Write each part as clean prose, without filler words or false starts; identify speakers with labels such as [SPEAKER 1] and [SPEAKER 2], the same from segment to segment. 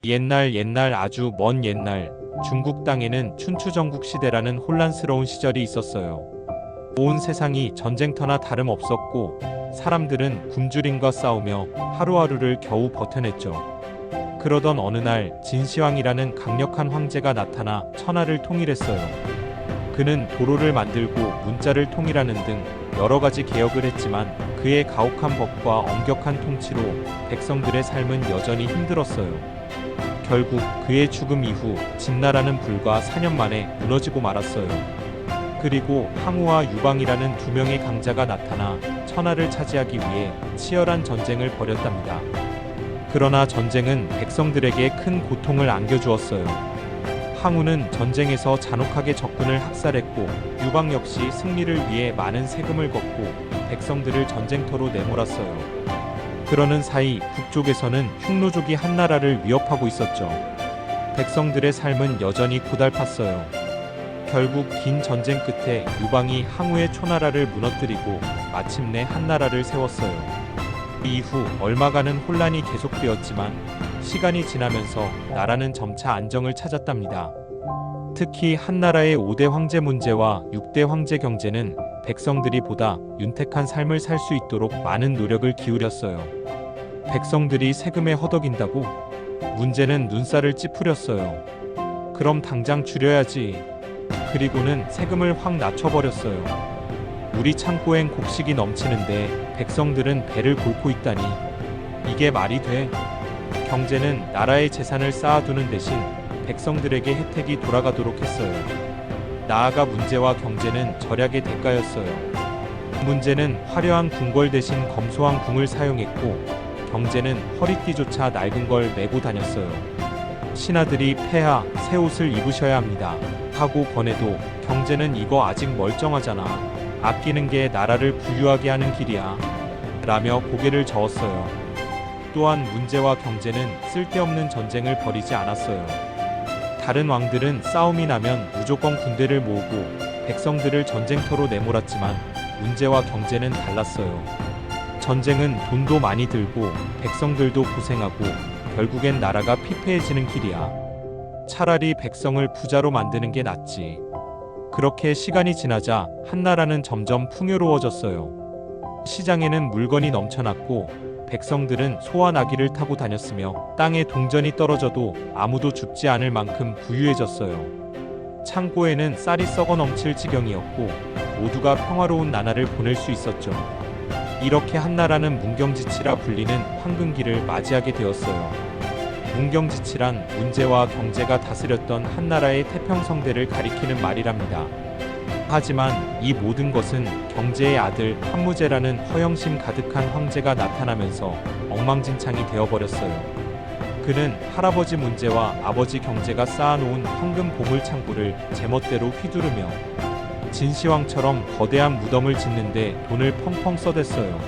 [SPEAKER 1] 옛날 아주 먼 옛날 중국 땅에는 춘추전국 시대라는 혼란스러운 시절이 있었어요. 온 세상이 전쟁터나 다름없었고 사람들은 굶주림과 싸우며 하루하루를 겨우 버텨냈죠. 그러던 어느 날 진시황이라는 강력한 황제가 나타나 천하를 통일했어요. 그는 도로를 만들고 문자를 통일하는 등 여러 가지 개혁을 했지만 그의 가혹한 법과 엄격한 통치로 백성들의 삶은 여전히 힘들었어요. 결국 그의 죽음 이후 진나라는 불과 4년 만에 무너지고 말았어요. 그리고 항우와 유방이라는 두 명의 강자가 나타나 천하를 차지하기 위해 치열한 전쟁을 벌였답니다. 그러나 전쟁은 백성들에게 큰 고통을 안겨주었어요. 항우는 전쟁에서 잔혹하게 적군을 학살했고 유방 역시 승리를 위해 많은 세금을 걷고 백성들을 전쟁터로 내몰았어요. 그러는 사이 북쪽에서는 흉노족이 한나라를 위협하고 있었죠. 백성들의 삶은 여전히 고달팠어요. 결국 긴 전쟁 끝에 유방이 항우의 초나라를 무너뜨리고 마침내 한나라를 세웠어요. 이후 얼마간은 혼란이 계속되었지만 시간이 지나면서 나라는 점차 안정을 찾았답니다. 특히 한나라의 5대 황제 문제와 6대 황제 경제는 백성들이 보다 윤택한 삶을 살 수 있도록 많은 노력을 기울였어요. 백성들이 세금에 허덕인다고? 문제는 눈살을 찌푸렸어요. 그럼 당장 줄여야지. 그리고는 세금을 확 낮춰버렸어요. 우리 창고엔 곡식이 넘치는데 백성들은 배를 골고 있다니. 이게 말이 돼? 경제는 나라의 재산을 쌓아두는 대신 백성들에게 혜택이 돌아가도록 했어요. 나아가 문제와 경제는 절약의 대가였어요. 문제는 화려한 궁궐 대신 검소한 궁을 사용했고 경제는 허리띠조차 낡은 걸 메고 다녔어요. 신하들이 폐하, 새 옷을 입으셔야 합니다 하고 권해도 경제는 이거 아직 멀쩡하잖아. 아끼는 게 나라를 부유하게 하는 길이야 라며 고개를 저었어요. 또한 문제와 경제는 쓸데없는 전쟁을 벌이지 않았어요. 다른 왕들은 싸움이 나면 무조건 군대를 모으고 백성들을 전쟁터로 내몰았지만 문제와 경제는 달랐어요. 전쟁은 돈도 많이 들고 백성들도 고생하고 결국엔 나라가 피폐해지는 길이야. 차라리 백성을 부자로 만드는 게 낫지. 그렇게 시간이 지나자 한나라는 점점 풍요로워졌어요. 시장에는 물건이 넘쳐났고 백성들은 소와 나귀를 타고 다녔으며 땅에 동전이 떨어져도 아무도 죽지 않을 만큼 부유해졌어요. 창고에는 쌀이 썩어 넘칠 지경이었고 모두가 평화로운 나날을 보낼 수 있었죠. 이렇게 한나라는 문경지치라 불리는 황금기를 맞이하게 되었어요. 문경지치란 문제와 경제가 다스렸던 한나라의 태평성대를 가리키는 말이랍니다. 하지만 이 모든 것은 경제의 아들 한무제라는 허영심 가득한 황제가 나타나면서 엉망진창이 되어버렸어요. 그는 할아버지 문제와 아버지 경제가 쌓아놓은 황금 보물 창고를 제멋대로 휘두르며 진시황처럼 거대한 무덤을 짓는데 돈을 펑펑 써댔어요.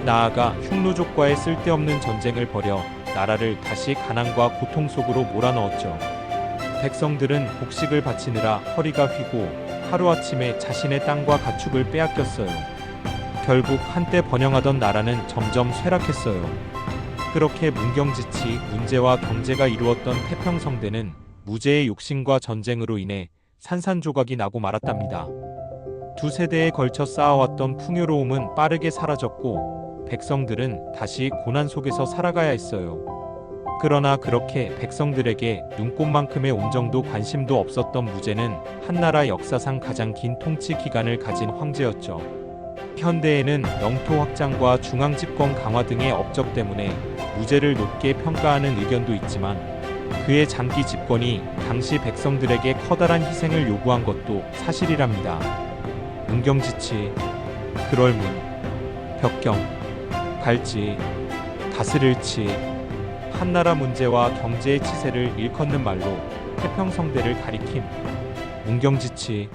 [SPEAKER 1] 나아가 흉노족과의 쓸데없는 전쟁을 벌여 나라를 다시 가난과 고통 속으로 몰아넣었죠. 백성들은 곡식을 바치느라 허리가 휘고 하루아침에 자신의 땅과 가축을 빼앗겼어요. 결국 한때 번영하던 나라는 점점 쇠락했어요. 그렇게 문경지치, 문제와 경제가 이루었던 태평성대는 무제의 욕심과 전쟁으로 인해 산산조각이 나고 말았답니다. 두 세대에 걸쳐 쌓아왔던 풍요로움은 빠르게 사라졌고 백성들은 다시 고난 속에서 살아가야 했어요. 그러나 그렇게 백성들에게 눈꽃만큼의 온정도 관심도 없었던 무제는 한나라 역사상 가장 긴 통치 기간을 가진 황제였죠. 현대에는 영토 확장과 중앙집권 강화 등의 업적 때문에 무제를 높게 평가하는 의견도 있지만 그의 장기 집권이 당시 백성들에게 커다란 희생을 요구한 것도 사실이랍니다. 문경지치, 그럴문, 벽경, 갈지, 다스릴치, 한나라 문제와 경제의 치세를 일컫는 말로 태평성대를 가리킴. 문경지치.